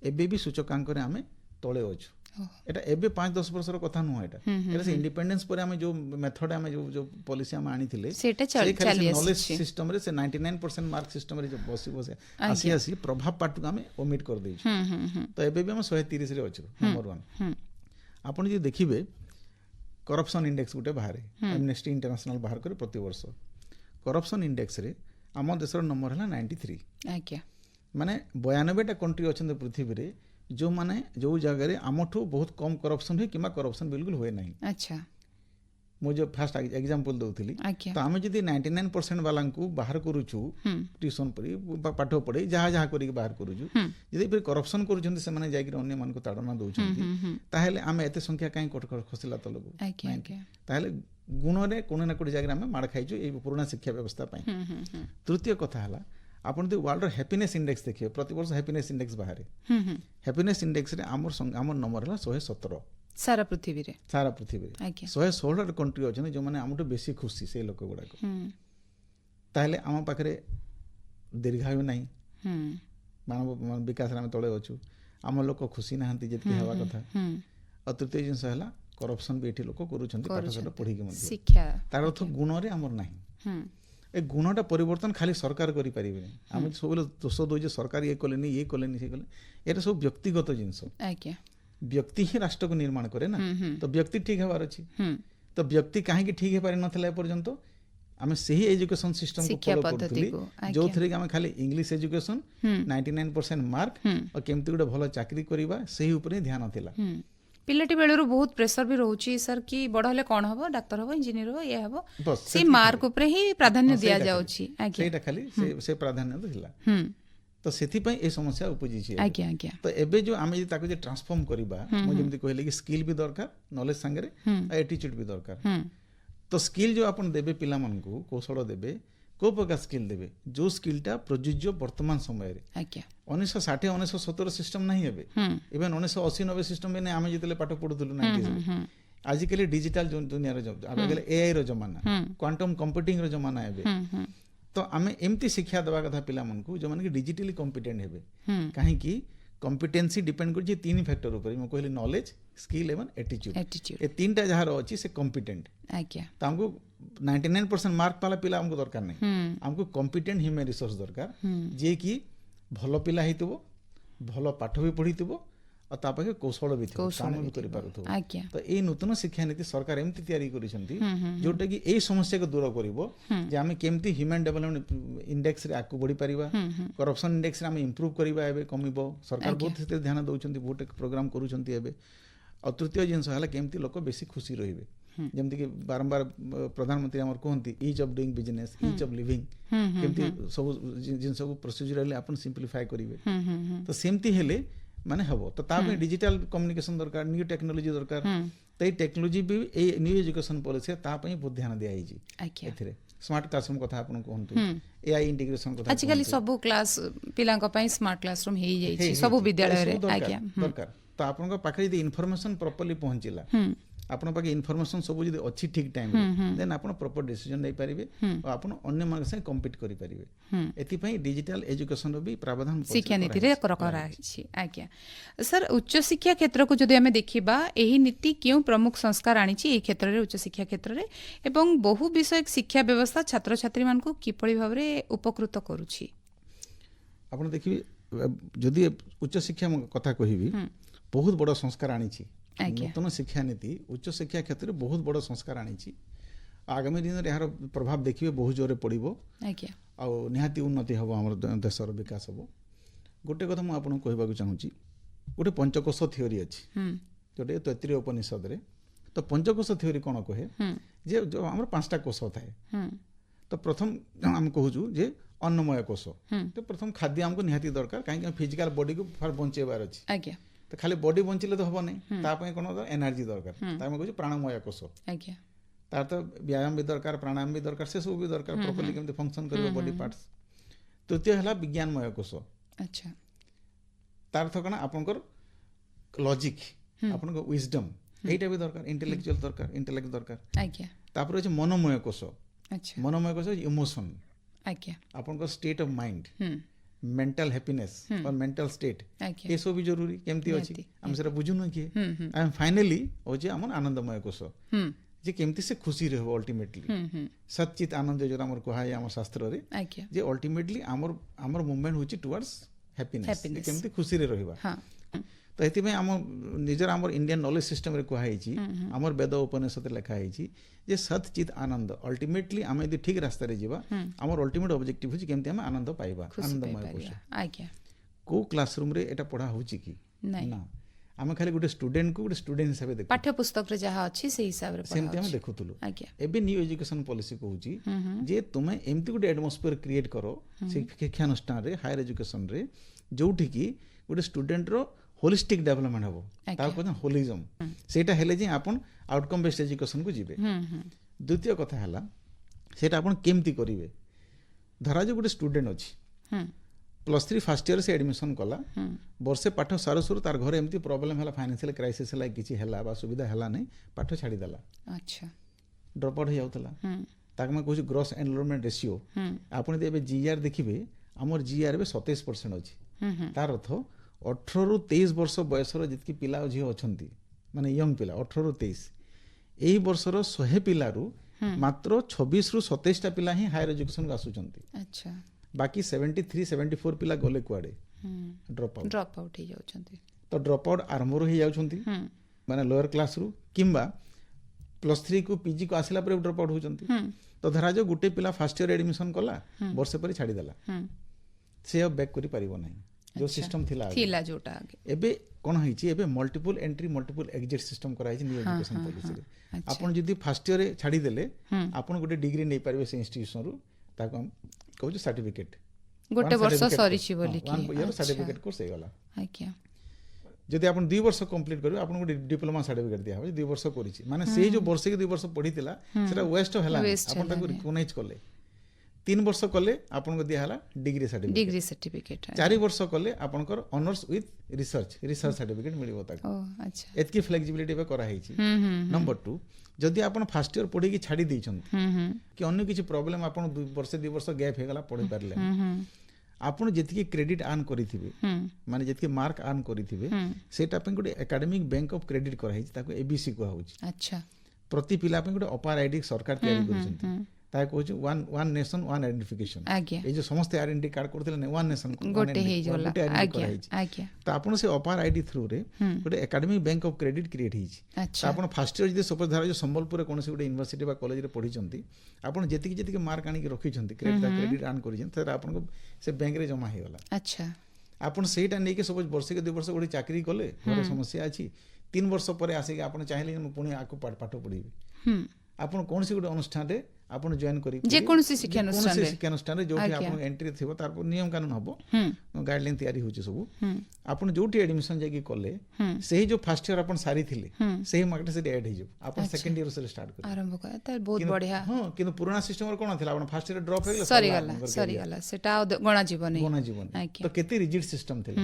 एबे भी सूचकांक रे हमें तळे अछु एटा एबे 5-10 वर्ष रो कथा नु एटा एटा से इंडिपेंडेंस पर हमें जो मेथड हमें जो पॉलिसी हम आनी थिले सेटा चली नॉलेज सिस्टम रे से 99% मार्क सिस्टम रे जो बसे आसी प्रभाव पार्ट को हमें ओमिट कर दै तो एबे भी हम 130 रे अछु नंबर 1 आपण जे देखिबे करप्शन इंडेक्स गुटे बाहर एमनेस्टी इंटरनेशनल बाहर करे प्रति वर्ष करप्शन इंडेक्स रे आम देशर नंबर है 93 आज्ञा माने 92टा कंट्री अच्छे पृथ्वी रे जो माने जो जगह आमठू बहुत कम करप्शन हुए कि करप्शन बिल्कुल हुए नहीं अच्छा मुझे फास्ट एग्जांपल दउथली तो आमे जदी 99% वाला को बाहर करूछु ट्यूशन परी पाठ पढ़े जहाँ जहाँ करी बाहर करूछु जदी फिर करप्शन करूछन्ती से माने जाई अन्य मान को ताड़ना दउछन्ती ताहेले आमे एते संख्या काई खसिला तलबो ताहेले गुण रे कोन ना कोन जगह आमे मार खाइछु ए पुराना शिक्षा व्यवस्था पाई तृतीय कथा हला आपण दे वर्ल्ड हैप्पीनेस इंडेक्स देखिए प्रति वर्ष हैप्पीनेस इंडेक्स बाहर हैप्पीनेस इंडेक्स रे हमर नंबर हला 117 सारा पृथ्वी रे 116 कंट्री अछि जो माने हमटो बेसी खुशी से लोक गुडा को ताहले हम पाखरे दीर्घायु नाही मानव विकास रे तळे अछु हम लोक खुशी नाहंती जेति हेवा कथा और तृतीय जिंस हला करप्शन भी एठी लोक करूछन्ती पाठशाला पढी के मध्ये शिक्षा तार अर्थ गुण रे हमर नाही ए गुणटा परिवर्तन खाली सरकार करि परिबे हम सब दोष दो जे सरकार ये कलेनी से कले एटा सब व्यक्तिगत जिंस आज्ञा व्यक्ति ही राष्ट्र को निर्माण करे ना तो व्यक्ति ठीक हबार अछि तो व्यक्ति काहे कि ठीक हे पारि नथले पर्यंत आमे सही एजुकेशन सिस्टम को फॉलो करथली जो थरे कि आमे खाली इंग्लिश एजुकेशन 99% मार्क और केमति गुडे भलो चाकरी करिबा सही ऊपर ध्यान थिला पिलाटी बेलरू बहुत प्रेशर भी रहउची सर कि बड़ हले कोन हबो डॉक्टर हबो इंजीनियर हबो ये हबो से मार्क ऊपर ही प्राधान्य दिया जाउची सेटा खाली से प्राधान्य दिला तो ସେଥିପାଇଁ ଏ ସମସ୍ୟା ଉପୁଜିଛି ଏବେ। ଆଜ୍ଞା ଆଜ୍ଞା ତ ଏବେ ଯୋଉ ଆମେ ଯଦି ତାକୁ ଟ୍ରାନ୍ସଫର୍ମ କରିବା, ମୁଁ ଯେମିତି କହିଲି କି ସ୍କିଲ୍ ବି ଦରକାର, ନଲେଜ ସାଙ୍ଗରେ ଆଟିଚ୍ୟୁଡ୍ ବି ଦରକାର। ତ ସ୍କିଲ୍ ଯୋଉ ଆପଣ ଦେବେ ପିଲାମାନଙ୍କୁ, କୌଶଳ ଦେବେ, କୋଉ ପ୍ରକାର ସ୍କିଲ୍ ଦେବେ, ଯୋଉ ସ୍କିଲ୍ଟା ପ୍ରଯୁଜ୍ୟ ବର୍ତ୍ତମାନ ସମୟରେ। ଆଜ୍ଞା 1960 1970 ସିଷ୍ଟମ ନାହିଁ ଏବେ, ଇଭେନ୍ 1980 90 ସିଷ୍ଟମ ବି ନାହିଁ ଆମେ ଯେତେବେଳେ ପାଠ ପଢୁଥିଲୁ 90s ରେ। ଆଜିକାଲି ଡିଜିଟାଲ ଦୁନିଆର ଆଜିକାଲି ଏଆଇ ର ଜମାନା, କ୍ୱାଣ୍ଟମ କମ୍ପ୍ୟୁଟିଂ ର ଜମାନା ଏବେ। ତ ଆମେ ଏମିତି ଶିକ୍ଷା ଦେବା କଥା ପିଲାମାନଙ୍କୁ ଯୋଉମାନେ କି ଡିଜିଟାଲି କମ୍ପିଟେଣ୍ଟ ହେବେ। କାହିଁକି କମ୍ପିଟେନ୍ସି ଡିପେଣ୍ଡ କରୁଛି 3 ଫ୍ୟାକ୍ଟର ଉପରେ। ମୁଁ କହିଲି ନଲେଜ, ସ୍କିଲ୍ ଏବଂ ଆଟିଚ୍ୟୁଡ୍। ଏ 3ଟା ଯାହାର ଅଛି ସେ କମ୍ପିଟେଣ୍ଟ। ଆଜ୍ଞା ତ ଆମକୁ 99% ମାର୍କ ପାଲା ପିଲା ଆମକୁ ଦରକାର ନାହିଁ, ଆମକୁ କମ୍ପିଟେଣ୍ଟ ହ୍ୟୁମାନ୍ ରିସୋର୍ସ ଦରକାର, ଯିଏ କି ଭଲ ପିଲା ହେଇଥିବ, ଭଲ ପାଠ ବି ପଢିଥିବ, ଆଉ ତା ପାଖେ କୌଶଳ ବି ଥିବ, କାମ ବି କରିପାରୁଥିବ। ଆଜ୍ଞା ତ ଏଇ ନୂତନ ଶିକ୍ଷାନୀତି ସରକାର ଏମିତି ତିଆରି କରିଛନ୍ତି ଯୋଉଟା କି ଏଇ ସମସ୍ୟାକୁ ଦୂର କରିବ, ଯେ ଆମେ କେମିତି ହ୍ୟୁମାନ୍ ଡେଭଲପମେଣ୍ଟ ଇଣ୍ଡେକ୍ସରେ ଆଗକୁ ବଢି ପାରିବା, କରପସନ ଇଣ୍ଡେକ୍ସରେ ଆମେ ଇମ୍ପ୍ରୁଭ କରିବା, ଏବେ କମିବ। ସରକାର ବହୁତ ସେଥିରେ ଧ୍ୟାନ ଦେଉଛନ୍ତି, ବହୁତ ପ୍ରୋଗ୍ରାମ କରୁଛନ୍ତି ଏବେ। ଆଉ ତୃତୀୟ ଜିନିଷ ହେଲା କେମିତି ଲୋକ ବେଶୀ ଖୁସି ରହିବେ। ଯେମିତିକି ବାରମ୍ବାର ପ୍ରଧାନମନ୍ତ୍ରୀ ଆମର କୁହନ୍ତି ease of doing business, ease of living, କେମିତି ସବୁ ଜିନିଷକୁ ପ୍ରୋସିଜୁରାଲି ଆପଣ ସିମ୍ପ୍ଲିଫାଏ କରିବେ। ତ ସେମିତି ହେଲେ ମାନେ ହବ। ତ ତା ପାଇଁ ଡିଜିଟାଲ କମ୍ୟୁନିକେସନ ଦରକାର, ନ୍ୟୁ ଟେକ୍ନୋଲୋଜି ଦରକାର। ତ ଏଇ ଟେକ୍ନୋଲୋଜି ବି ଏଇ ନ୍ୟୁ ଏଜୁକେସନ ପଲିସି ତା ପାଇଁ ବହୁତ ଧ୍ୟାନ ଦିଆଯାଇଛି। ଏଥିରେ ସ୍ମାର୍ଟ କ୍ଲାସରୁମ୍ କଥା ଆପଣ କୁହନ୍ତୁ, ଏଆଇ ଇଣ୍ଟିଗ୍ରେସନ କଥା ଆଜିକାଲି ସବୁ କ୍ଲାସ ପିଲାଙ୍କ ପାଇଁ ସ୍ମାର୍ଟ କ୍ଲାସରୁମ୍ ହେଇଯାଇଛି ସବୁ ବିଦ୍ୟାଳୟରେ। ଆଜ୍ଞା ଦରକାର। ତ ଆପଣଙ୍କ ପାଖରେ ଯଦି ଇନଫର୍ମେସନ ପ୍ରପରଲି ପହଞ୍ଚିଲା, ଆପଣଙ୍କ ପାଖେ ଇନଫର୍ମେସନ ସବୁ ଯଦି ଅଛି ଠିକ ଟାଇମରେ, ଦେନ୍ ଆପଣ ପ୍ରପର ଡିସିଜନ ନେଇପାରିବେ ଆଉ ଆପଣ ଅନ୍ୟମାନଙ୍କ ସାଙ୍ଗେ କମ୍ପିଟ୍ କରିପାରିବେ। ଏଥିପାଇଁ ଡିଜିଟାଲ ଏଜୁକେସନର ବି ପ୍ରାବଧାନ ଶିକ୍ଷାନୀତିରେ କରାଯାଇଛି। ଆଜ୍ଞା ସାର୍, ଉଚ୍ଚଶିକ୍ଷା କ୍ଷେତ୍ରକୁ ଯଦି ଆମେ ଦେଖିବା, ଏହି ନୀତି କେଉଁ ପ୍ରମୁଖ ସଂସ୍କାର ଆଣିଛି ଏହି କ୍ଷେତ୍ରରେ, ଉଚ୍ଚଶିକ୍ଷା କ୍ଷେତ୍ରରେ, ଏବଂ ବହୁ ବିଷୟକ ଶିକ୍ଷା ବ୍ୟବସ୍ଥା ଛାତ୍ରଛାତ୍ରୀମାନଙ୍କୁ କିପରି ଭାବରେ ଉପକୃତ କରୁଛି? ଆପଣ ଦେଖିବେ, ଯଦି ଉଚ୍ଚଶିକ୍ଷା କଥା କହିବି, ବହୁତ ବଡ଼ ସଂସ୍କାର ଆଣିଛି। ନୂତନ ଶିକ୍ଷାନୀତି ଉଚ୍ଚଶିକ୍ଷା କ୍ଷେତ୍ରରେ ବହୁତ ବଡ଼ ସଂସ୍କାର ଆଣିଛି। ଆଗାମୀ ଦିନରେ ଏହାର ପ୍ରଭାବ ଦେଖିବେ ବହୁତ ଜୋରରେ ପଡ଼ିବ। ଆଜ୍ଞା ଆଉ ନିହାତି ଉନ୍ନତି ହେବ, ଆମର ଦେଶର ବିକାଶ ହେବ। ଗୋଟେ କଥା ମୁଁ ଆପଣଙ୍କୁ କହିବାକୁ ଚାହୁଁଛି, ଗୋଟେ ପଞ୍ଚକୋଷ ଥିଓରି ଅଛି, ଯୋଉଟା ତୈତ୍ତିରୀୟ ଉପନିଷଦରେ। ତ ପଞ୍ଚକୋଷ ଥିଓରି କ'ଣ କହେ, ଯେ ଯୋଉ ଆମର 5ଟା କୋଷ ଥାଏ। ତ ପ୍ରଥମ ଆମେ କହୁଛୁ ଯେ ଅନ୍ନମୟ କୋଷ। ତ ପ୍ରଥମ ଖାଦ୍ୟ ଆମକୁ ନିହାତି ଦରକାର, କାହିଁକି ଫିଜିକାଲ ବଡିକୁ ବଞ୍ଚେଇବାର ଅଛି। ଆଜ୍ଞା ତ ଖାଲି ବଡି ବଞ୍ଚିଲେ ତ ହବନି, ତା ପାଇଁ କ'ଣ ଏନର୍ଜି ଦରକାର। ତା ଆମେ କହୁଛୁ ପ୍ରାଣମୟ କୋଷ। ଆଜ୍ଞା ତାର ତ ବ୍ୟାୟାମ ବି ଦରକାର, ପ୍ରାଣାୟାମ ବି ଦରକାର, ସେ ସବୁ ବି ଦରକାର, ପ୍ରପରଲି କେମିତି ଫଙ୍କସନ କରିବ ବଡି ପାର୍ଟସ। ତୃତୀୟ ହେଲା ବିଜ୍ଞାନମୟ କୋଷ। ଆଚ୍ଛା ତାର ଅର୍ଥ କ'ଣ, ଆପଣଙ୍କର ଲଜିକ୍, ଆପଣଙ୍କ ୱିଜଡମ୍, এইটা ବି ଦରକାର, ଇଣ୍ଟେଲେକ୍ଚୁଆଲ ଦରକାର, ଇଣ୍ଟେଲେକ୍ଟ ଦରକାର। ଆଜ୍ଞା ତାପରେ ଅଛି ମନୋମୟ କୋଷ। ଆଚ୍ଛା ମନୋମୟ କୋଷ ଇମୋସନ, ଆଜ୍ଞା ଆପଣଙ୍କର state of mind, mental happiness और मेंटल स्टेट, ଆଜ୍ଞା ये सब भी जरूरी केमती अछि निहाती, हम सेरा बुझुनु कि एंड फाइनली होजे हमर आनंदमय कोष, जे केमती से खुशी रहबो अल्टीमेटली। सच्चित आनंद जो हमर कहा है हमर शास्त्र रे, ଆଜ୍ଞା जे अल्टीमेटली हमर मूवमेंट होछि टुवर्ड्स हैप्पीनेस, केमती खुशी रे रहबा। हाँ तो एथिबे हम निजर हमर इंडियन नॉलेज सिस्टम रे कहा है, हमर वेद उपनिषद लिखा है जे सच्चित आनंद अल्टीमेटली हम यदि ठीक रास्ता रे जीवा, हमर अल्टीमेट ऑब्जेक्टिव होछि केमती हम आनंद पाइबा, आनंदमय कोष। ଆଜ୍ଞା को क्लासरूम रे एटा पढ़ा होछि कि ना, आमे खाली गोटे स्टूडेंट को गोटे स्टूडेंट हिसाब देखु, पाठ्य पुस्तक रे जहाँ अछि से हिसाब रे सेमती हम देखुतलु। आज्ञा एबे न्यू एजुकेशन पॉलिसी कहूछि जे तुमे एमती गोटे एटमॉस्फियर क्रिएट करो शिक्षानुष्ठान रे, हायर एजुकेशन रे, जोठी कि गोटे स्टूडेंट रो होलिस्टिक डेवलपमेंट हबो, ता कहन होलिज्म। सेटा हेले जे आपण आउटकम बेस्ड एजुकेशन को जिवे। द्वितीय कथा हला सेटा आपण केमती करिवे। धरा जे गोटे स्टूडेंट अछि, +3 फर्स्ट ईयर से एडमिशन कला, वर्षे पाठ सारू सारू तार घर एमती प्रॉब्लम हला, फाइनेंशियल क्राइसिस हला, किछि हला बा सुविधा हला नै, पाठ छाड़ी देला, अच्छा ड्रॉप आउट हो जाउतला। ताक मैं कहूँ ग्रॉस एनरोलमेंट रेशियो, आपण एबे जीआर देखिबे, हमर जीआर बे 27% अछि। तार अर्थ 18 रु 23 वर्ष बयसर जितकी पिला झियो अछंती, माने यंग पिला 18 रु 23, एही वर्षर 100 पिलारू मात्र 26 रु 27 टा पिला ही हायर एजुकेशन को आसुचंती। अच्छा बाकी 73-74 पिला गले कुआडे ड्रॉप आउट हो जाउछंती। तो ड्रॉप आउट आरंभ हो जाउछंती, माने लोअर क्लास रु किंबा +3 को पीजी को आसिला पर ड्रॉप आउट होचंती। तो धरा जो गुटे पिला फर्स्ट ईयर एडमिशन कला, वर्षे पर छाड़ी देला, से अब बैक करि परिबो नाही, जो सिस्टम थिला जोटा एबे कोन होईची, एबे multiple entry multiple exit system कराई न्यू एजुकेशन पॉलिसी रे। आपण जदी फर्स्ट ईयर छाड़ी देले, आपण गुटे डिग्री नै परिबे से इंस्टीट्यूशन रु, ताको हम कहू सर्टिफिकेट, ଗୋଟେ one ବର୍ଷ certificate ସରିଛି course, ବୋଲି one year ଆଚ୍ଛା। certificate course ହେଇଗଲା। ଆଜ୍ଞା ଯଦି ଆପଣ 2 ବର୍ଷ କମ୍ପ୍ଲିଟ୍ କରିବେ ଆପଣଙ୍କୁ ଗୋଟେ ଡିପ୍ଲୋମା ସାର୍ଟିଫିକେଟ୍ ଦିଆହେବ 2 ବର୍ଷ କରିଛି ମାନେ ସେଇ ଯୋଉ ବର୍ଷ କି 2 ବର୍ଷ ପଢିଥିଲା ସେଟା ୱେଷ୍ଟ ହେଲା Waste ଆପଣ ତାକୁ ହେଲାନି। ରିକଗ୍ନାଇଜ୍ କଲେ 3 ବର୍ଷ କଲେ ଆପଣଙ୍କୁ ଦିଆହେଲା ଡିଗ୍ରୀ ସାର୍ଟିଫିକେଟ୍ ଡିଗ୍ରୀ ସାର୍ଟିଫିକେଟ 4 ବର୍ଷ କଲେ ଆପଣଙ୍କର ଅନର୍ସ ୱିଥ୍ ରିସର୍ଚ୍ଚ ସାର୍ଟିଫିକେଟ୍ ମିଳିବ ତାକୁ ଓ ଆଚ୍ଛା ଏତିକି ଫ୍ଲେକ୍ସିବିଲିଟି ଏବେ କରାହେଇଛି। ନମ୍ବର 2 ଯଦି ଆପଣ ଫାର୍ଷ୍ଟ ଇୟର ପଢିକି ଛାଡ଼ି ଦେଇଛନ୍ତି କି ଅନ୍ୟ କିଛି ପ୍ରୋବ୍ଲେମ୍ ଆପଣ 2 ବର୍ଷ ଗ୍ୟାପ୍ ହେଇଗଲା ପଢି ପାରିଲେ ଆପଣ ଯେତିକି କ୍ରେଡିଟ୍ ଆର୍ନ କରିଥିବେ ମାନେ ଯେତିକି ମାର୍କ ଆର୍ନ କରିଥିବେ ସେଇଟା ପାଇଁ ଗୋଟେ ଏକାଡେମିକ୍ ବ୍ୟାଙ୍କ ଅଫ୍ କ୍ରେଡିଟ୍ କରାହେଇଛି ତାକୁ ଏବିସି କୁହାହଉଛି। ଆଚ୍ଛା ପ୍ରତି ପିଲା ପାଇଁ ଗୋଟେ ଅପାର ଆଇଡି ସରକାର ତିଆରି କରିଛନ୍ତି ତାହା କହୁଛି ୱାନ୍ ନେସନ୍ ୱାନ୍ ଆଇଡେଣ୍ଟିଫିକେସନ୍। ଆଜ୍ଞା ଏଇ ଯୋଉ ସମସ୍ତେ ଆଇଡେଣ୍ଟି କାର୍ଡ କରୁଥିଲେ ୱାନ୍ ନେସନ୍ ଗୋଟେ ହେଇଗଲା ଗୋଟେ ଆଇଡେଣ୍ଟି ଆଜ୍ଞା କରାହେଇଛି। ଆଜ୍ଞା ତ ଆପଣ ସେ ଅପାର ଆଇଡି ଥ୍ରୁରେ ଗୋଟେ academic bank of credit create ହେଇଛି। ତ ଆଚ୍ଛା ଆପଣ ଫାର୍ଷ୍ଟ ଇୟର ଯଦି ସପୋଜ ଧର ସମ୍ବଲପୁରରେ କୌଣସି ଗୋଟେ ୟୁନିଭର୍ସିଟି ବା କଲେଜରେ ପଢିଛନ୍ତି ଆପଣ ଯେତିକି ମାର୍କ ଆଣିକି ରଖିଛନ୍ତି କ୍ରେଡିଟ୍ ଆର୍ନ କରିଛନ୍ତି ସେଟା ଆପଣଙ୍କୁ ସେ ବ୍ୟାଙ୍କରେ ଜମା ହେଇଗଲା। ଆଚ୍ଛା ଆପଣ ସେଇଟା ନେଇକି ସପୋଜ ବର୍ଷେ କି 2 ବର୍ଷ ଗୋଟେ ଚାକିରି କଲେ ଘରେ ସମସ୍ୟା ଅଛି 3 ବର୍ଷ ପରେ ଆସିକି ଆପଣ ଚାହିଁଲେ ମୁଁ ପୁଣି ଆକୁ ପାଠ ପଢିବି ଆପଣ କୌଣସି ଗୋଟେ ଅନୁଷ୍ଠାନରେ ଆପଣ ଜଏନ୍ କରି ଯେକୌଣସି ଶିକ୍ଷାନୁଷ୍ଠାନରେ ଶିକ୍ଷାନୁଷ୍ଠାନରେ ଯୋଉଠି ଆପଣଙ୍କ ଏଣ୍ଟ୍ରି ଥିବ ତାର ନିୟମ କାନୁନ ହବ ଗାଇଡଲାଇନ ତିଆରି ହଉଛି ସବୁ ଆପଣ ଯୋଉଠି ଆଡମିସନ ଯାଇକି କଲେ ସେହି ଯୋଉ ଫାର୍ଷ୍ଟ ଇୟର ଆପଣ ସାରିଥିଲେ ସେହି ମାର୍କଟା ସେଠି ଆଡ୍ ହେଇଯିବ ଆପଣ ସେକେଣ୍ଡ ଇୟର ସେଠି ଷ୍ଟାର୍ଟ କରିବେ ଆରମ୍ଭ କରେ ତାହେଲେ ବହୁତ ବଢିଆ ହଁ କିନ୍ତୁ ପୁରୁଣା ସିଷ୍ଟମରେ କଣ ଥିଲା ଆପଣ ଫାର୍ଷ୍ଟ ଇୟର ଡ୍ରପ୍ ହେଇଗଲେ ସରିଗଲା ସେଟା ଆଉ ଗଣାଯିବନି ଗଣାଯିବନି ଆଜ୍ଞା ତ କେତେ ରିଜିଡ୍ ସିଷ୍ଟମ ଥିଲା।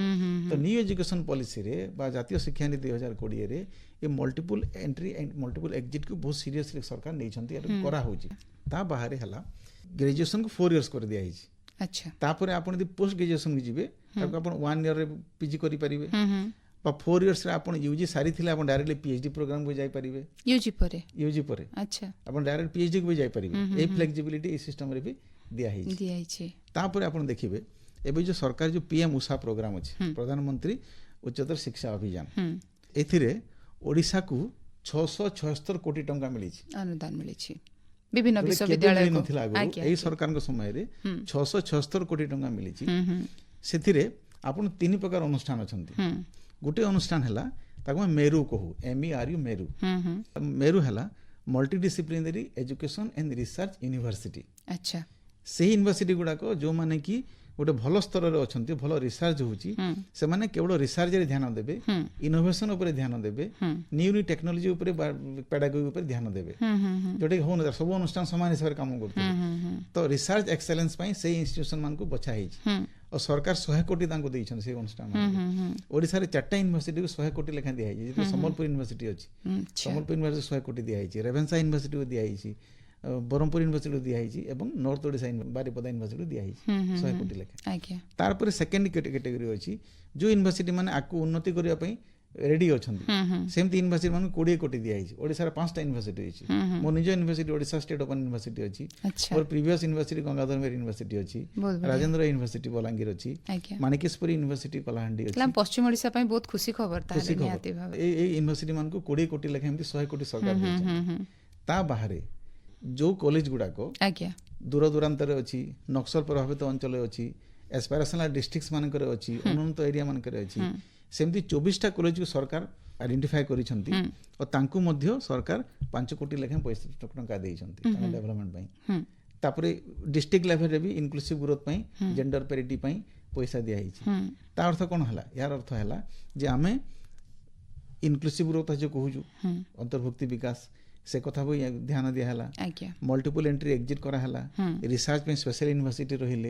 ତ ନ୍ୟୁ ଏଜୁକେସନ ପଲିସିରେ ବା ଜାତୀୟ ଶିକ୍ଷାନୀତି 2020ରେ ଏ ମଲ୍ଟିପୁଲ ଏଣ୍ଟ୍ରି ଆଣ୍ଡ ମଲ୍ଟିପୁଲ ଏକ୍ଜିଟ୍କୁ ବହୁତ ସିରିୟସଲି ସରକାର ନେଇଛନ୍ତି ଏଟା କରାହଉଛି। ତା ବାହାରେ ହେଲା ଗ୍ରାଜୁଏସନକୁ 4 ଇୟର୍ସ କରିଦିଆଯାଇଛି। ଆଚ୍ଛା ତାପରେ ଆପଣ ଯଦି ପୋଷ୍ଟ ଗ୍ରାଜୁଏସନକୁ ଯିବେ ତାକୁ ଆପଣ 1 ଇୟରରେ ପିଜି କରିପାରିବେ বা 4 ଇୟର୍ସରେ ଆପଣ ୟୁଜି ସାରିଥିଲେ ଆପଣ ଡାଇରେକ୍ଟଲି ପିଏଚଡି ପ୍ରୋଗ୍ରାମକୁ ଯାଇପାରିବେ ୟୁଜି ପରେ ଆଚ୍ଛା ଆପଣ ଡାଇରେକ୍ଟ ପିଏଚଡିକୁ ବି ଯାଇପାରିବେ। ଏଇ ଫ୍ଲେକ୍ସିବିଲିଟି ଏଇ ସିଷ୍ଟମରେ ବି ଦିଆହେଇଛି। ତାପରେ ଆପଣ ଦେଖିବେ ଏବେ ଯୋଉ ସରକାର ଯୋଉ ପିଏମ୍ ଉଷା ପ୍ରୋଗ୍ରାମ ଅଛି ପ୍ରଧାନମନ୍ତ୍ରୀ ଉଚ୍ଚତର ଶିକ୍ଷା ଅଭିଯାନ ଏଥିରେ ଓଡ଼ିଶାକୁ 676 କୋଟି ଟଙ୍କା ମିଳିଛି ଅନୁଦାନ ମିଳିଛି ବିଭିନ୍ନ କେବେ ବିଶ୍ୱବିଦ୍ୟାଳୟ ମିଳିନଥିଲା ଆଗରୁ ଏଇ ସରକାରଙ୍କ ସମୟରେ 676 କୋଟି ଟଙ୍କା ମିଳିଛି। ସେଥିରେ ଆପଣ 3 ପ୍ରକାର ଅନୁଷ୍ଠାନ ଅଛନ୍ତି। ଗୋଟେ ଅନୁଷ୍ଠାନ ହେଲା ତାକୁ ଆମେ ମେରୁ କହୁ MERU ମେରୁ ହେଲା multidisciplinary education and research university. ଆଚ୍ଛା ସେହି ୟୁନିଭର୍ସିଟି ଗୁଡାକ ଯୋଉମାନେ କି ଗୋଟେ ଭଲ ସ୍ତରରେ ଅଛନ୍ତି ଭଲ ରିସର୍ଚ୍ଚ ହଉଛି ସେମାନେ କେବଳ ରିସର୍ଚ୍ଚରେ ଧ୍ୟାନ ଦେବେ ଇନୋଭେସନ ଉପରେ ଧ୍ୟାନ ଦେବେ ନ୍ୟୁ ଟେକ୍ନୋଲୋଜି ଉପରେ ପେଡାଗୋଜି ଉପରେ ଧ୍ୟାନ ଦେବେ ଯୋଉଟା କି ହଉନଥିଲା ସବୁ ଅନୁଷ୍ଠାନ ସମାନ ହିସାବରେ କାମ କରୁଥିଲେ। ତ ରିସର୍ଚ୍ଚ ଏକ୍ସେଲେନ୍ସ ପାଇଁ ସେଇ ଇନଷ୍ଟିଟ୍ୟୁସନ ମାନଙ୍କୁ ବଛା ହେଇଛି ଆଉ ସରକାର 100 କୋଟି ତାଙ୍କୁ ଦେଇଛନ୍ତି ସେଇ ଅନୁଷ୍ଠାନ ଓଡ଼ିଶାରେ 4ଟା ୟୁନିଭର୍ସିଟିକୁ 100 କୋଟି ଲେଖା ଦିଆହେଇଛି ଯେମିତି ସମ୍ବଲପୁର ୟୁନିଭର୍ସିଟି ଅଛି ସମ୍ବଲପୁର ୟୁନିଭର୍ସିଟି 100 କୋଟି ଦିଆହେଇଛି ରେଭେନ୍ସା ୟୁନିଭର୍ସିଟିକୁ ଦିଆହେଇଛି ବ୍ରହ୍ମପୁର ୟୁନିଭର୍ସିଟି ଦିଆହେଇଛି ଏବଂ ନର୍ଥ ଓଡ଼ିଶା ବାରିପଦା ୟୁନିଭର୍ସିଟି ଦିଆହେଇଛି 100 କୋଟି ଲେଖା। ତାପରେ ସେକେଣ୍ଡ କ୍ୟାଟେଗୋରୀ ଅଛି ଯୋଉ ୟୁନିଭର୍ସିଟି ମାନେ ଆକୁ ଉନ୍ନତି କରିବା ପାଇଁ ରେଡି ଅଛନ୍ତି ସେମିତି ୟୁନିଭର୍ସିଟି ମାନଙ୍କୁ 20 କୋଟି ଦିଆହେଇଛି। ଓଡ଼ିଶାର 5ଟା ୟୁନିଭର୍ସିଟି ଅଛି ମୋ ନିଜ university Odisha state open university ଅଛି ମୋର previous university Gangadhar Meher university ଅଛି ରାଜେନ୍ଦ୍ର ୟୁନିଭର୍ସିଟି ବଲାଙ୍ଗୀର ଅଛି ମାଣିକେଶ୍ୱରୀ ୟୁନିଭର୍ସିଟି କଳାହାଣ୍ଡି ଅଛି। ପଶ୍ଚିମ ଓଡ଼ିଶା ପାଇଁ ବହୁତ ଖୁସି ଖବର ଏଇ ୟୁନିଭର୍ସିଟି ମାନଙ୍କୁ 20 କୋଟି ଲେଖା ଏମିତି 100 କୋଟି ସରକାର ଦେଇଛନ୍ତି। ତା ବାହାରେ ଯୋଉ କଲେଜ ଗୁଡାକ ଦୂର ଦୂରାନ୍ତରେ ଅଛି ନକ୍ସଲ ପ୍ରଭାବିତ ଅଞ୍ଚଳରେ ଅଛି ଏସ୍ପାରେସନାଲ ଡିଷ୍ଟ୍ରିକ୍ଟ ମାନଙ୍କରେ ଅଛି ଅନୁନ୍ନତ ଏରିଆ ମାନଙ୍କରେ ଅଛି ସେମିତି 24ଟା କଲେଜକୁ ସରକାର ଆଇଡେଣ୍ଟିଫାଏ କରିଛନ୍ତି ଓ ତାଙ୍କୁ ମଧ୍ୟ ସରକାର 5 କୋଟି ଲେଖାଏଁ ପଇସା ଟଙ୍କା ଦେଇଛନ୍ତି ତାଙ୍କ ଡେଭଲପମେଣ୍ଟ ପାଇଁ। ତାପରେ ଡିଷ୍ଟ୍ରିକ୍ଟ ଲେଭେଲରେ ବି ଇନକ୍ଲୁସିଭ ଗ୍ରୋଥ ପାଇଁ ଜେଣ୍ଡର ପ୍ୟାରିଟି ପାଇଁ ପଇସା ଦିଆହେଇଛି। ତା ଅର୍ଥ କ'ଣ ହେଲା ଏହାର ଅର୍ଥ ହେଲା ଯେ ଆମେ ଇନକ୍ଲୁସିଭ ଗ୍ରୋଥ ଯୋଉ କହୁଛୁ ଅନ୍ତର୍ଭୁକ୍ତି ବିକାଶ से कथा भी ध्यान दिहला मल्टीपल एंट्री एग्जिट कराला रिसर्च में स्पेशल यूनिवर्सिटी रहिले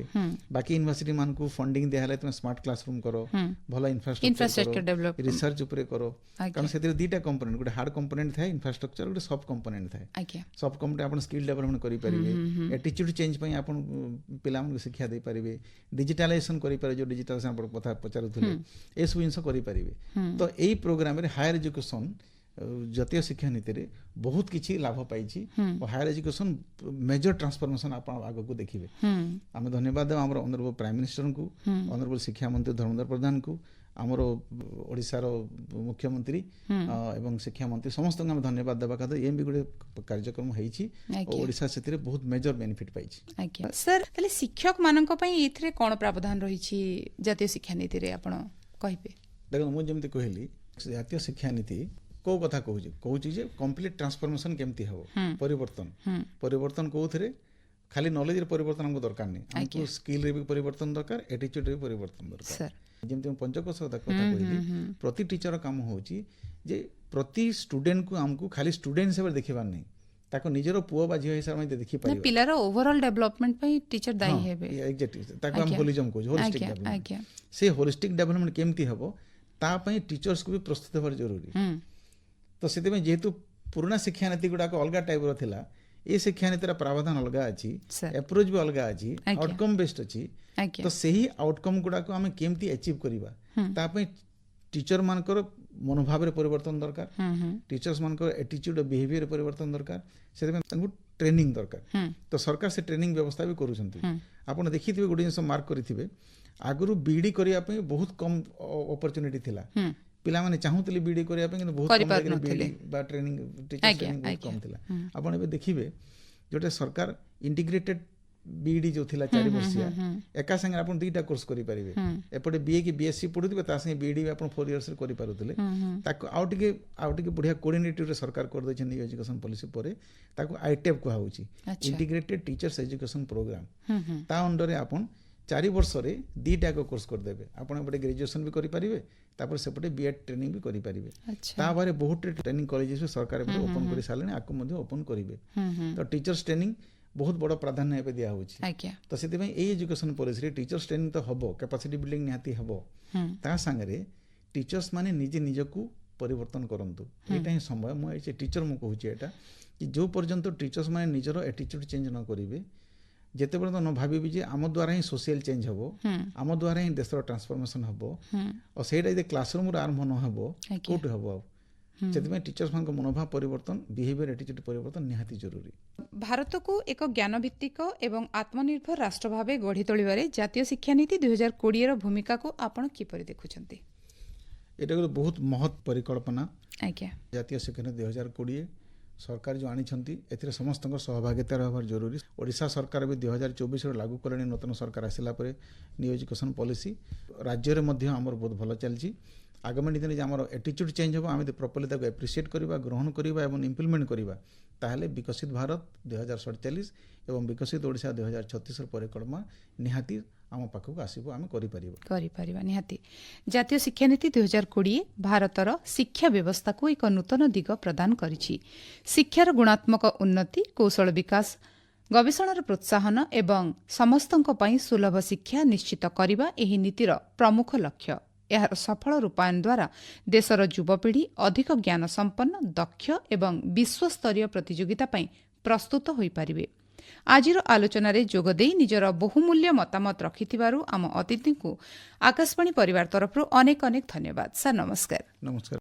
बाकी यूनिवर्सिटी मान को फंडिंग दिहला तुम स्मार्ट क्लासरूम करो भला इंफ्रास्ट्रक्चर डेवलप रिसर्च ऊपर करो कारण से दुईटा कंपोनेंट गोटे हार्ड कंपोनेंट थाए इंफ्रास्ट्रक्चर गोटे सॉफ्ट कंपोनेंट थाए सॉफ्ट कंपोनेंट आपण स्किल डेवलपमेंट करि परिबे एटीट्यूड चेंज पई आपण पिला मन शिक्षा दे परिबे डिजिटलाइजेशन करि पारे जो डिजिटलाइजेशन आपण कथा पचारुथले ए सब जिंस करि परिबे तो एई प्रोग्राम रे हायर एजुकेशन जातीय शिक्षा नीति रे बहुत किछि लाभ पाइछि और हायर एजुकेशन मेजर ट्रांसफॉर्मेशन आप आगे को देखिबे आमे धन्यवाद देम हमर ऑनरेबल प्राइम मिनिस्टर को ऑनरेबल शिक्षा मंत्री धर्मेंद्र प्रधान को आमर ओडिसा रो मुख्यमंत्री एवं शिक्षा मंत्री समस्त हम धन्यवाद देबा कथा एम भी गोटे कार्यक्रम हेछि और ओडिसा सेतिरे बहुत मेजर बेनिफिट पाइछि। आज्ञा सर तले शिक्षक मानक पई एथरे कोन प्रावधान रहिछि जातीय शिक्षा नीति रे आपण कहिबे देखो मु जेमति कहली जातीय शिक्षा नीति को कथा कहूँ जे कंप्लीट ट्रांसफॉर्मेशन केमती हो परिवर्तन परिवर्तन कोथरे खाली नॉलेज रे परिवर्तन हमको दरकार नहीं, हमको स्किल रे भी परिवर्तन दरकार, एटीट्यूड रे भी परिवर्तन दरकार। सर जेमती पंचकोश कथा कहली प्रति टीचर काम होची जे प्रति स्टूडेंट को हमको खाली स्टूडेंट हिसाब से देखिबार नहीं, ताको निजरो पुओ बा झियो हिसाब में देखि पारिबा, पिलार ओवरऑल डेवलपमेंट पई टीचर दायी हेबे। एग्जैक्टली ताको हम होलिज्म को होलिस्टिक डेवलपमेंट, से होलिस्टिक डेवलपमेंट केमती हबो ता पई टीचर्स को भी प्रस्तुत होबार जरूरी। तो सेते में जेहेतु पुराना शिक्षा नीति गुडा को अलगा टाइप रो थिला, ए शिक्षा नीतिर प्रावधान अलगा अछि, अप्रोच भी अलगा अछि, आउटकम बेस्ड अछि। तो सही आउटकम गुडा को हमें केमती अचीव करिबा ता पई टीचर मानकर मनोभाव रे परिवर्तन दरकार, टीचर्स मानकर एटीट्यूड बिहेवियर परिवर्तन दरकार, से तांको ट्रेनिंग दरकार। तो सरकार से ट्रेनिंग व्यवस्था भी करूछंती। आपण देखिथिबे गोटे जिंस मार्क करिथिबे आगुरु बीडी करिया पे बहुत कम अपॉर्चुनिटी थिला, पिला माने चाहूतले बीडी करिया पे, किंतु बहुत कम लागले बीडी बा ट्रेनिंग टीचर ट्रेनिंग बहुत कम थिला। आपण एबे देखिबे जोटे सरकार इंटीग्रेटेड बीडी जो थिला 4 वर्षिया एका संगे आपण दुईटा कोर्स करि परिबे, एपटे बीए की बीएससी पढुथिबे ता संगे बीडी भी आपण 4 इयर्स रे करि पारुथिले। ताको आउट के बढ़िया कोऑर्डिनेटिव रे सरकार कर दैछन एजुकेशन पॉलिसी परे, ताको आईटेप को होउची, इंटीग्रेटेड टीचर्स एजुकेशन प्रोग्राम। ता अंडर रे आपण 4 वर्ष रे दुईटा को कोर्स कर देबे, आपण एपटे ग्रेजुएशन भी करि परिबे, तापर सेपटे बीएड ट्रेनिंग भी करि परिबे। ता बारे बहुत ट्रेनिंग कॉलेजेस सरकार एपटे ओपन करि सालने, आको मध्ये ओपन करिवे। तो टीचर्स ट्रेनिंग बहुत बड़ प्राधान्य एबे दिया होची। तो सेति में ए एजुकेशन पॉलिसी रे टीचर्स ट्रेनिंग तो हबो, कैपेसिटी बिल्डिंग निहाती हबो, ता संगे टीचर्स माने निजे निजकू परिवर्तन करंतु। एटा ही समय मु ए टीचर मु कहूची एटा कि जो पर्यंत टीचर्स माने निजरो एटीट्यूड चेंज न करिवे, जेते पर्यंत न भाबिबे जे आम द्वारा ही सोशल चेंज हबो, आम द्वारा ही देशर ट्रांसफॉर्मेशन हबो, और सेटा जे क्लासरूम रे आरंभ न हबो कोट हबो। सेति टीचर्स मान मनोभाव परिवर्तन, बिहेवियर एटीट्यूड परिवर्तन निहाती जरूरी। भारत को एक ज्ञान भित्तिक एवं आत्मनिर्भर राष्ट्र भाव गढ़ी तोलिबारे जातीय शिक्षा नीति 2020 रो भूमिका को आपण किपरि देखुछंती? एटा बहुत महत् परिकल्पना। आज्ञा जातीय शिक्षा नीति 2020 सरकार जो आनिछंती एथिरे समस्त सहभागिता रहबार जरूरी। ओडिशा सरकार भी 2024 रो लागू करणी, नूतन सरकार आसिला परे न्यू एजुकेशन पॉलिसी राज्य रे मध्य हमर बहुत भलो चलची। आगामी दिन आम एटीट्यूड चेंज हो, आम प्रॉपर्ली ताको एप्रिशिएट करबा, ग्रहण करबा एवं इम्प्लीमेंट करबा, ताहले विकसित भारत 2047 एवं विकसित ओडिशा 2036 परिकल्पना निहाती आम पाखक आसीबो, आम करि परिबा निहाती। जातीय शिक्षा नीति 2020 भारतर शिक्षा व्यवस्था को एक नूतन दिग प्रदान करिछि। शिक्षार गुणात्मक उन्नति, कौशल विकास, गवेषणार प्रोत्साहन एवं समस्तंक पई सुलभ शिक्षा निश्चित करबा एही नीतिर प्रमुख लक्ष्य। एहार सफल रूपायन द्वारा देशर युवपीढ़ी अधिक ज्ञान संपन्न, दक्ष एवं विश्वस्तरीय प्रतियोगिता पई प्रस्तुत होई पारिबे। आजिर आलोचना रे जोग देई निजर बहुमूल्य मतामत रखिथिबारु आम अतिथि को आकाशवाणी परिवार तरफरु अनेक अनेक धन्यवाद। सर नमस्कार। नमस्कार।